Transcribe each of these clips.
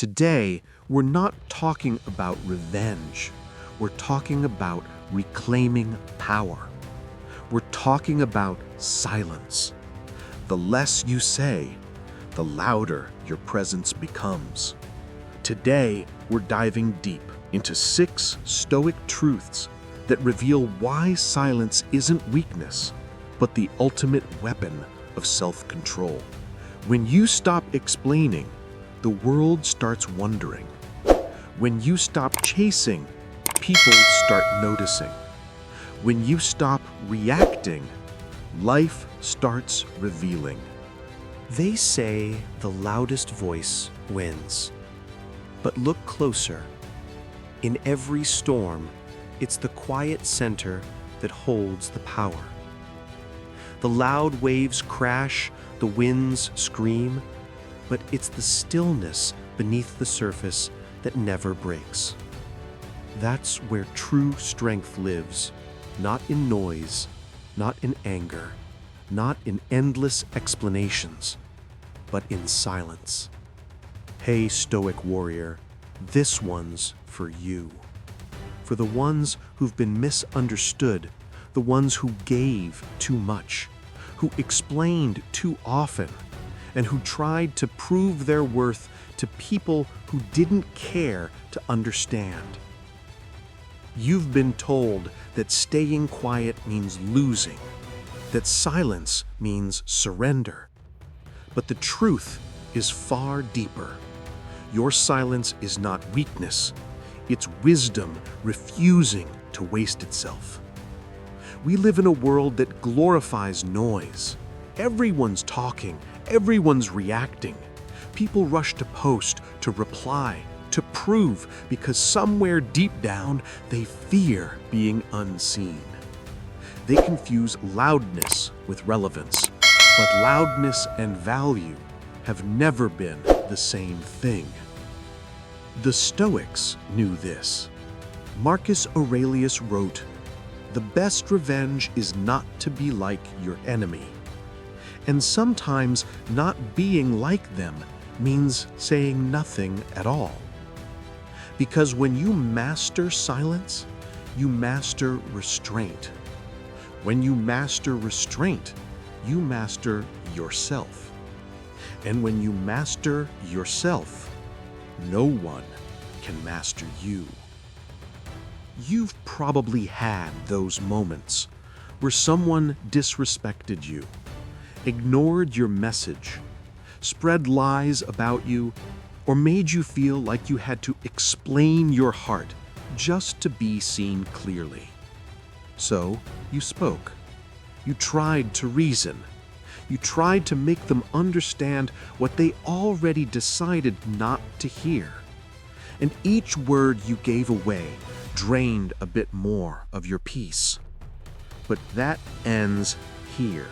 today, we're not talking about revenge. We're talking about reclaiming power. We're talking about silence. The less you say, the louder your presence becomes. Today, we're diving deep into 6 Stoic truths that reveal why silence isn't weakness, but the ultimate weapon of self-control. When you stop explaining, the world starts wondering. When you stop chasing, people start noticing. When you stop reacting, life starts revealing. They say the loudest voice wins. But look closer. In every storm, it's the quiet center that holds the power. The loud waves crash, the winds scream, but it's the stillness beneath the surface that never breaks. That's where true strength lives, not in noise, not in anger, not in endless explanations, but in silence. Hey, Stoic warrior, this one's for you. For the ones who've been misunderstood, the ones who gave too much, who explained too often, and who tried to prove their worth to people who didn't care to understand. You've been told that staying quiet means losing, that silence means surrender. But the truth is far deeper. Your silence is not weakness, it's wisdom refusing to waste itself. We live in a world that glorifies noise. Everyone's talking, everyone's reacting. People rush to post, to reply, to prove, because somewhere deep down they fear being unseen. They confuse loudness with relevance, but loudness and value have never been the same thing. The Stoics knew this. Marcus Aurelius wrote, "The best revenge is not to be like your enemy." And sometimes not being like them means saying nothing at all. Because when you master silence, you master restraint. When you master restraint, you master yourself. And when you master yourself, no one can master you. You've probably had those moments where someone disrespected you, ignored your message, spread lies about you, or made you feel like you had to explain your heart just to be seen clearly. So you spoke. You tried to reason. You tried to make them understand what they already decided not to hear. And each word you gave away drained a bit more of your peace. But that ends here.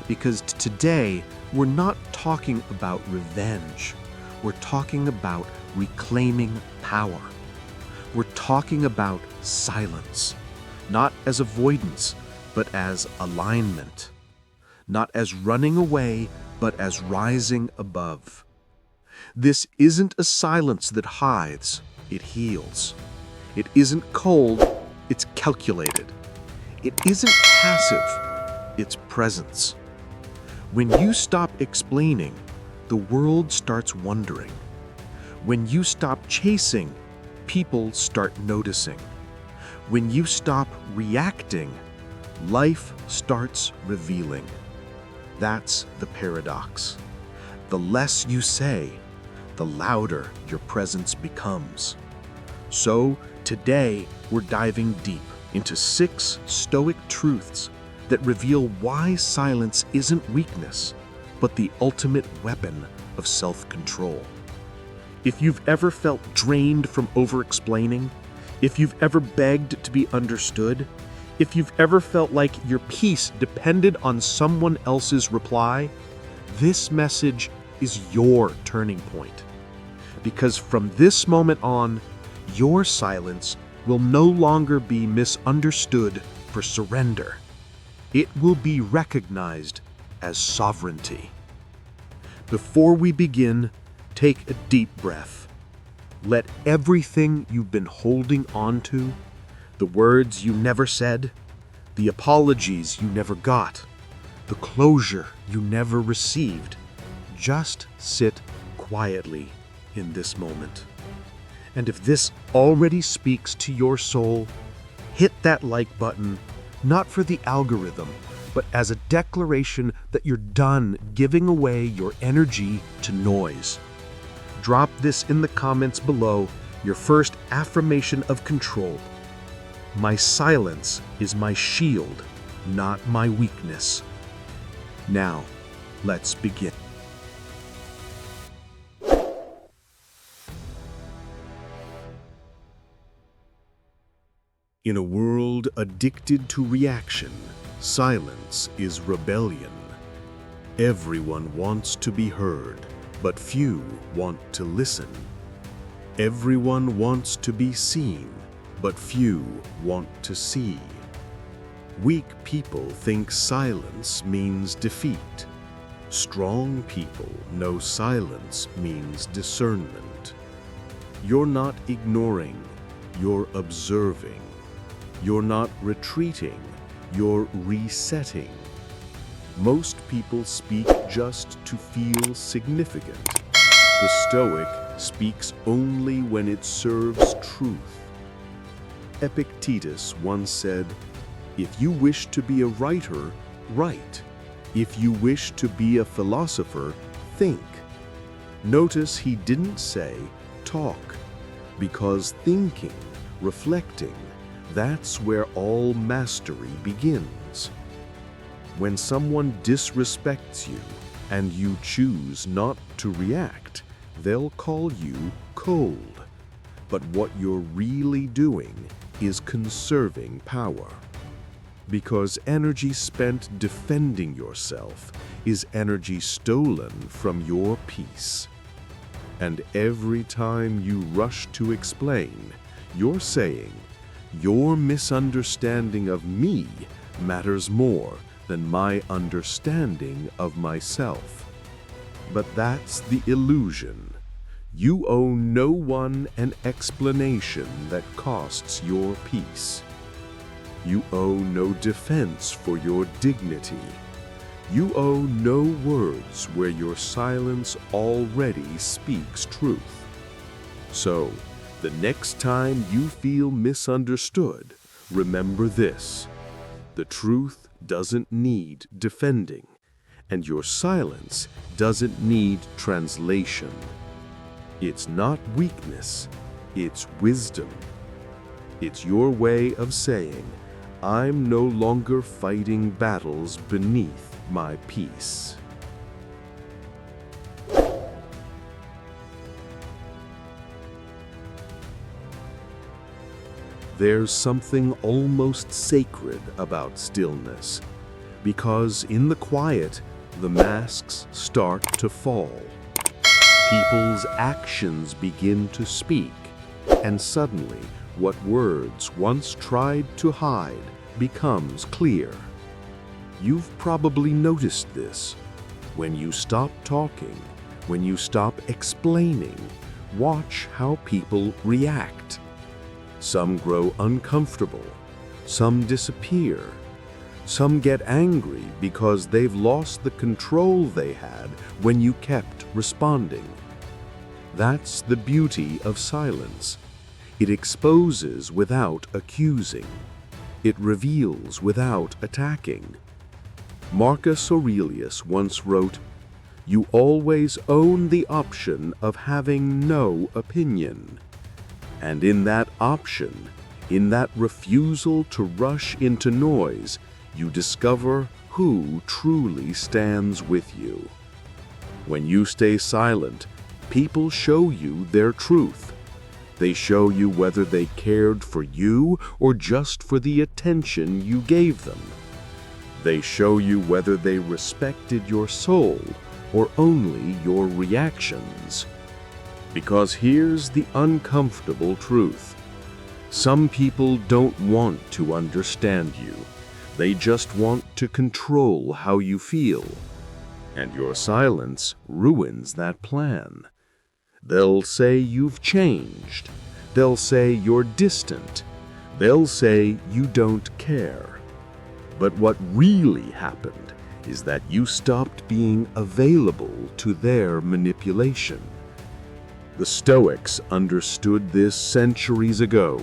Because today, we're not talking about revenge. We're talking about reclaiming power. We're talking about silence, not as avoidance, but as alignment. Not as running away, but as rising above. This isn't a silence that hides, it heals. It isn't cold, it's calculated. It isn't passive, it's presence. When you stop explaining, the world starts wondering. When you stop chasing, people start noticing. When you stop reacting, life starts revealing. That's the paradox. The less you say, the louder your presence becomes. So, today, we're diving deep into 6 Stoic truths that reveal why silence isn't weakness, but the ultimate weapon of self-control. If you've ever felt drained from over-explaining, if you've ever begged to be understood, if you've ever felt like your peace depended on someone else's reply, this message is your turning point. Because from this moment on, your silence will no longer be misunderstood for surrender. It will be recognized as sovereignty. Before we begin, take a deep breath. Let everything you've been holding on to, the words you never said, the apologies you never got, the closure you never received, just sit quietly in this moment. And if this already speaks to your soul, hit that like button, not for the algorithm, but as a declaration that you're done giving away your energy to noise. Drop this in the comments below, your first affirmation of control. My silence is my shield, not my weakness. Now, let's begin. In a world addicted to reaction, silence is rebellion. Everyone wants to be heard, but few want to listen. Everyone wants to be seen, but few want to see. Weak people think silence means defeat. Strong people know silence means discernment. You're not ignoring, you're observing. You're not retreating, you're resetting. Most people speak just to feel significant. The Stoic speaks only when it serves truth. Epictetus once said, "If you wish to be a writer, write. If you wish to be a philosopher, think." Notice he didn't say, talk, because thinking, reflecting, that's where all mastery begins. When someone disrespects you and you choose not to react, they'll call you cold. But what you're really doing is conserving power. Because energy spent defending yourself is energy stolen from your peace. And every time you rush to explain, you're saying, "Your misunderstanding of me matters more than my understanding of myself." But that's the illusion. You owe no one an explanation that costs your peace. You owe no defense for your dignity. You owe no words where your silence already speaks truth. So, the next time you feel misunderstood, remember this: the truth doesn't need defending, and your silence doesn't need translation. It's not weakness, it's wisdom. It's your way of saying, "I'm no longer fighting battles beneath my peace." There's something almost sacred about stillness, because in the quiet, the masks start to fall. People's actions begin to speak, and suddenly, what words once tried to hide becomes clear. You've probably noticed this. When you stop talking, when you stop explaining, watch how people react. Some grow uncomfortable, some disappear, some get angry because they've lost the control they had when you kept responding. That's the beauty of silence. It exposes without accusing. It reveals without attacking. Marcus Aurelius once wrote, "You always own the option of having no opinion." And in that option, in that refusal to rush into noise, you discover who truly stands with you. When you stay silent, people show you their truth. They show you whether they cared for you or just for the attention you gave them. They show you whether they respected your soul or only your reactions. Because here's the uncomfortable truth. Some people don't want to understand you. They just want to control how you feel. And your silence ruins that plan. They'll say you've changed. They'll say you're distant. They'll say you don't care. But what really happened is that you stopped being available to their manipulation. The Stoics understood this centuries ago,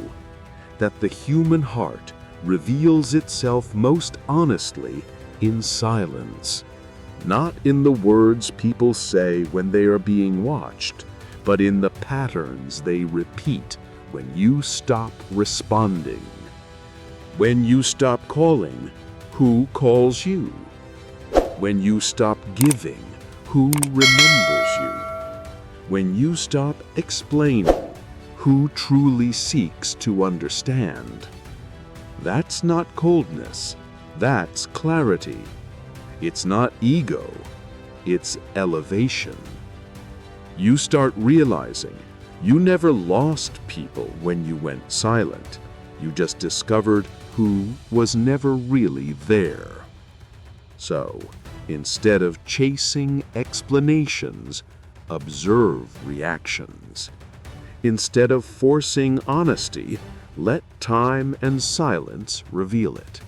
that the human heart reveals itself most honestly in silence, not in the words people say when they are being watched, but in the patterns they repeat when you stop responding. When you stop calling, who calls you? When you stop giving, who remembers you? When you stop explaining, who truly seeks to understand? That's not coldness, that's clarity. It's not ego, it's elevation. You start realizing you never lost people when you went silent. You just discovered who was never really there. So, instead of chasing explanations, observe reactions. Instead of forcing honesty, let time and silence reveal it.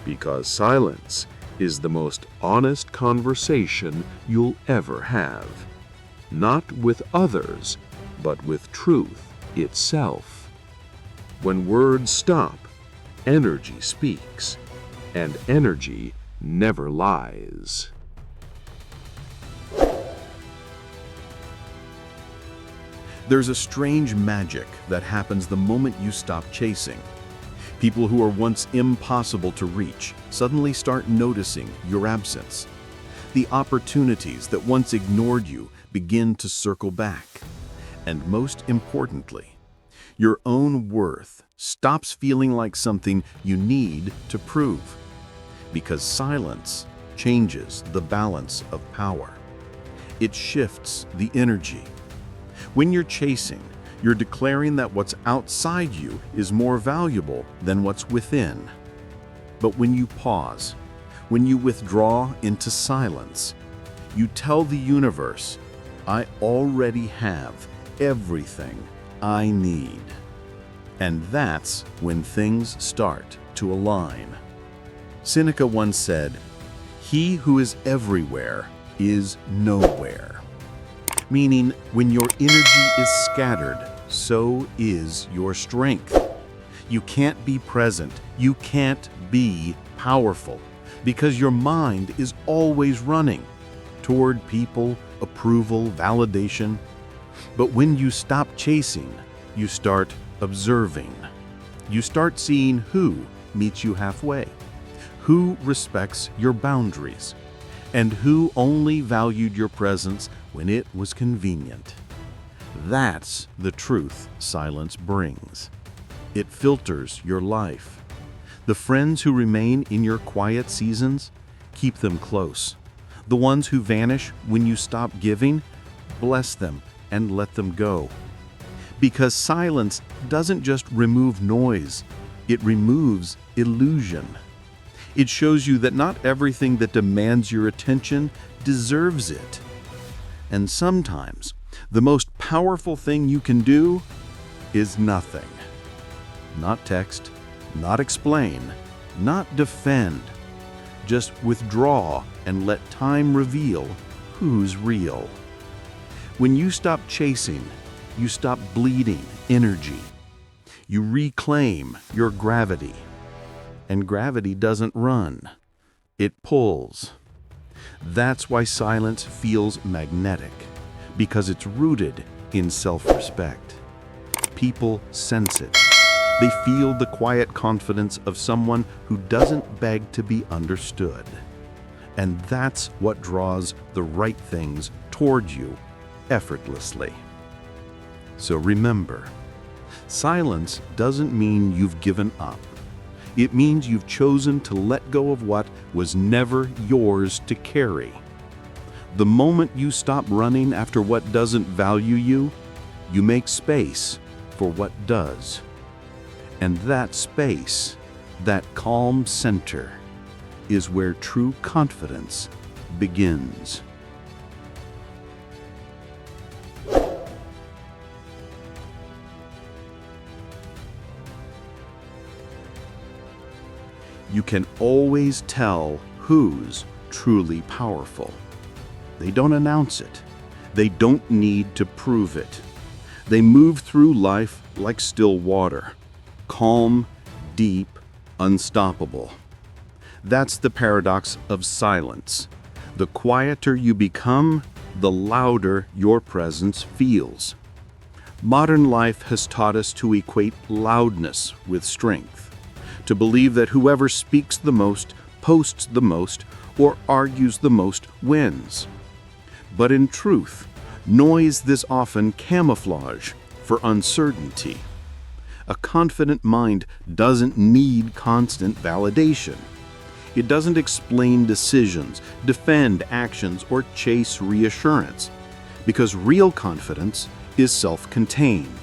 Because silence is the most honest conversation you'll ever have. Not with others, but with truth itself. When words stop, energy speaks, and energy never lies. There's a strange magic that happens the moment you stop chasing. People who are once impossible to reach suddenly start noticing your absence. The opportunities that once ignored you begin to circle back. And most importantly, your own worth stops feeling like something you need to prove. Because silence changes the balance of power. It shifts the energy. When you're chasing, you're declaring that what's outside you is more valuable than what's within. But when you pause, when you withdraw into silence, you tell the universe, I already have everything I need. And that's when things start to align. Seneca once said, "He who is everywhere is nowhere." Meaning, when your energy is scattered, so is your strength. You can't be present, you can't be powerful, because your mind is always running toward people, approval, validation. But when you stop chasing, you start observing. You start seeing who meets you halfway, who respects your boundaries, and who only valued your presence when it was convenient. That's the truth silence brings. It filters your life. The friends who remain in your quiet seasons, keep them close. The ones who vanish when you stop giving, bless them and let them go. Because silence doesn't just remove noise, it removes illusion. It shows you that not everything that demands your attention deserves it. And sometimes, the most powerful thing you can do is nothing. Not text, not explain, not defend. Just withdraw and let time reveal who's real. When you stop chasing, you stop bleeding energy. You reclaim your gravity. And gravity doesn't run, it pulls. That's why silence feels magnetic, because it's rooted in self-respect. People sense it. They feel the quiet confidence of someone who doesn't beg to be understood. And that's what draws the right things toward you effortlessly. So remember, silence doesn't mean you've given up. It means you've chosen to let go of what was never yours to carry. The moment you stop running after what doesn't value you, you make space for what does. And that space, that calm center, is where true confidence begins. You can always tell who's truly powerful. They don't announce it. They don't need to prove it. They move through life like still water, calm, deep, unstoppable. That's the paradox of silence. The quieter you become, the louder your presence feels. Modern life has taught us to equate loudness with strength, to believe that whoever speaks the most, posts the most, or argues the most wins. But in truth, noise this often camouflage for uncertainty. A confident mind doesn't need constant validation. It doesn't explain decisions, defend actions, or chase reassurance, because real confidence is self-contained.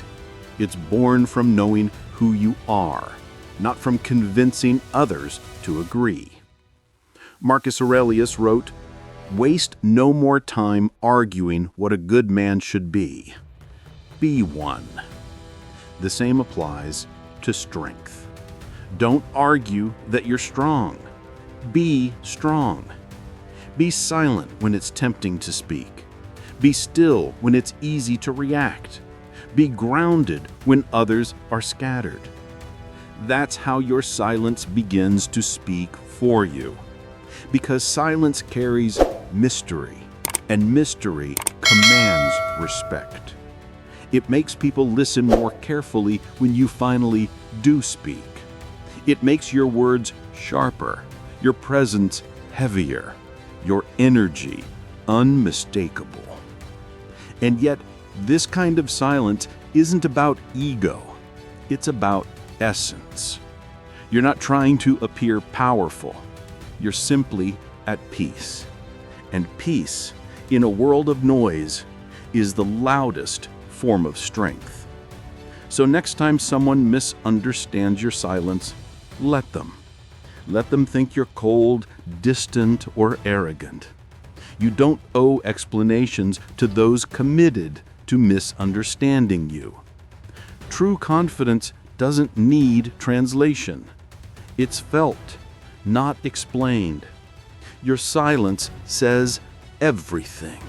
It's born from knowing who you are, not from convincing others to agree. Marcus Aurelius wrote, "Waste no more time arguing what a good man should be. Be one." The same applies to strength. Don't argue that you're strong. Be strong. Be silent when it's tempting to speak. Be still when it's easy to react. Be grounded when others are scattered. That's how your silence begins to speak for you. Because silence carries mystery, and mystery commands respect. It makes people listen more carefully when you finally do speak. It makes your words sharper, your presence heavier, your energy unmistakable. And yet, this kind of silence isn't about ego. It's about essence. You're not trying to appear powerful. You're simply at peace. And peace, in a world of noise, is the loudest form of strength. So next time someone misunderstands your silence, let them. Let them think you're cold, distant, or arrogant. You don't owe explanations to those committed to misunderstanding you. True confidence doesn't need translation. It's felt, not explained. Your silence says everything.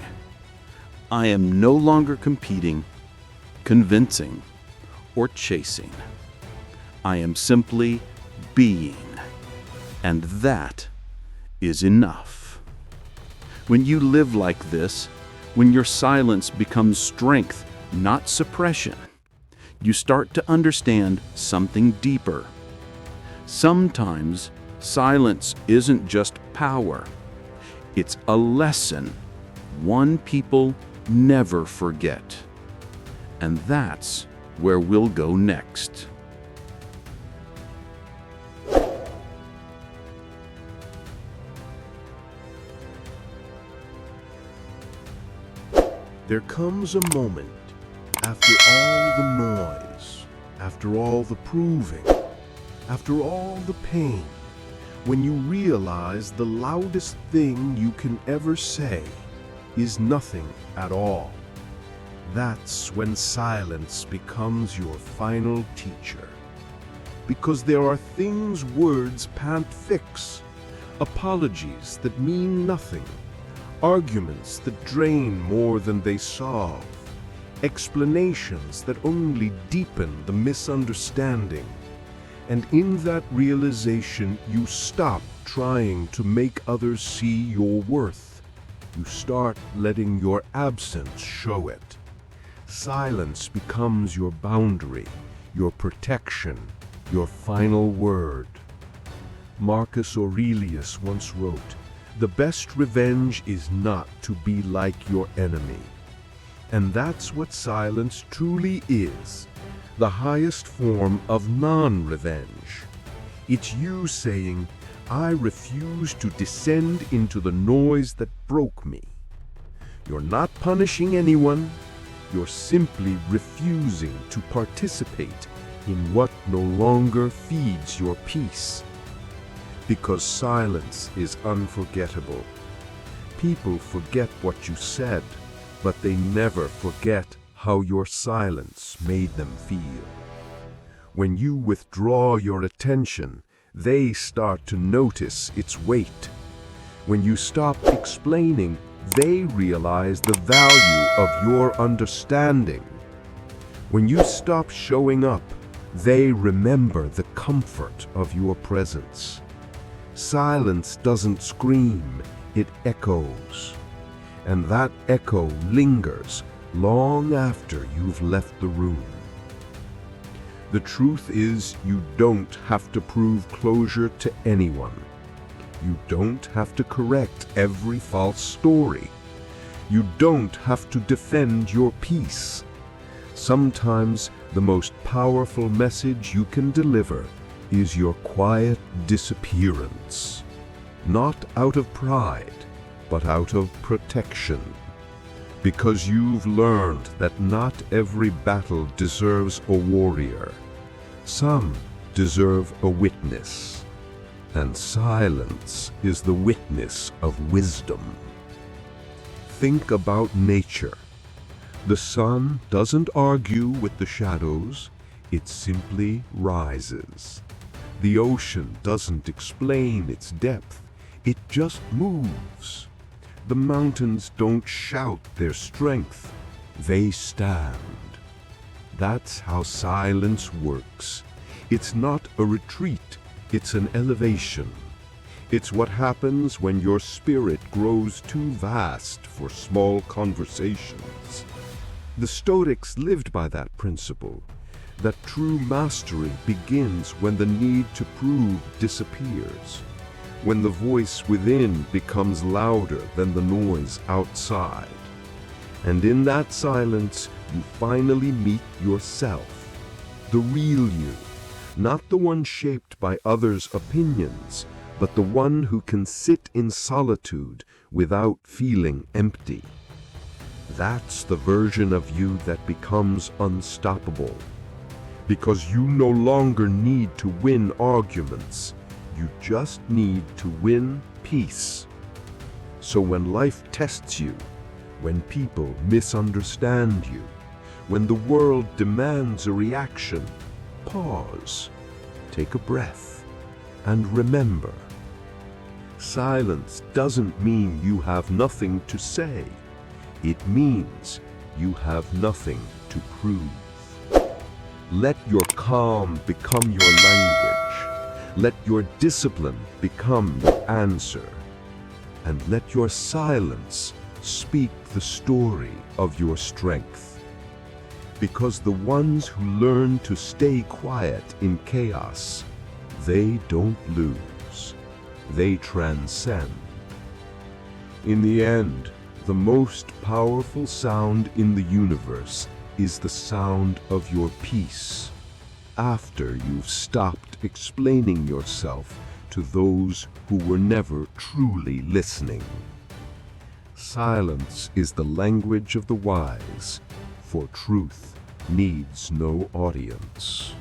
I am no longer competing, convincing, or chasing. I am simply being. And that is enough. When you live like this, when your silence becomes strength, not suppression, you start to understand something deeper. Sometimes silence isn't just power. It's a lesson, one people never forget. And that's where we'll go next. There comes a moment, after all the noise, after all the proving, after all the pain, when you realize the loudest thing you can ever say is nothing at all. That's when silence becomes your final teacher. Because there are things words can't fix, apologies that mean nothing, arguments that drain more than they solve, explanations that only deepen the misunderstanding. And in that realization, you stop trying to make others see your worth. You start letting your absence show it. Silence becomes your boundary, your protection, your final word. Marcus Aurelius once wrote, "The best revenge is not to be like your enemy." And that's what silence truly is, the highest form of non-revenge. It's you saying, "I refuse to descend into the noise that broke me." You're not punishing anyone, you're simply refusing to participate in what no longer feeds your peace. Because silence is unforgettable. People forget what you said, but they never forget how your silence made them feel. When you withdraw your attention, they start to notice its weight. When you stop explaining, they realize the value of your understanding. When you stop showing up, they remember the comfort of your presence. Silence doesn't scream, it echoes. And that echo lingers long after you've left the room. The truth is, you don't have to prove closure to anyone. You don't have to correct every false story. You don't have to defend your peace. Sometimes the most powerful message you can deliver is your quiet disappearance. Not out of pride, but out of protection. Because you've learned that not every battle deserves a warrior. Some deserve a witness. And silence is the witness of wisdom. Think about nature. The sun doesn't argue with the shadows, it simply rises. The ocean doesn't explain its depth, it just moves. The mountains don't shout their strength, they stand. That's how silence works. It's not a retreat, it's an elevation. It's what happens when your spirit grows too vast for small conversations. The Stoics lived by that principle, that true mastery begins when the need to prove disappears, when the voice within becomes louder than the noise outside. And in that silence, you finally meet yourself, the real you, not the one shaped by others' opinions, but the one who can sit in solitude without feeling empty. That's the version of you that becomes unstoppable. Because you no longer need to win arguments, you just need to win peace. So when life tests you, when people misunderstand you, when the world demands a reaction, pause, take a breath, and remember. Silence doesn't mean you have nothing to say. It means you have nothing to prove. Let your calm become your language. Let your discipline become your answer. And let your silence speak the story of your strength. Because the ones who learn to stay quiet in chaos, they don't lose. They transcend. In the end, the most powerful sound in the universe is the sound of your peace, after you've stopped explaining yourself to those who were never truly listening. Silence is the language of the wise, for truth needs no audience.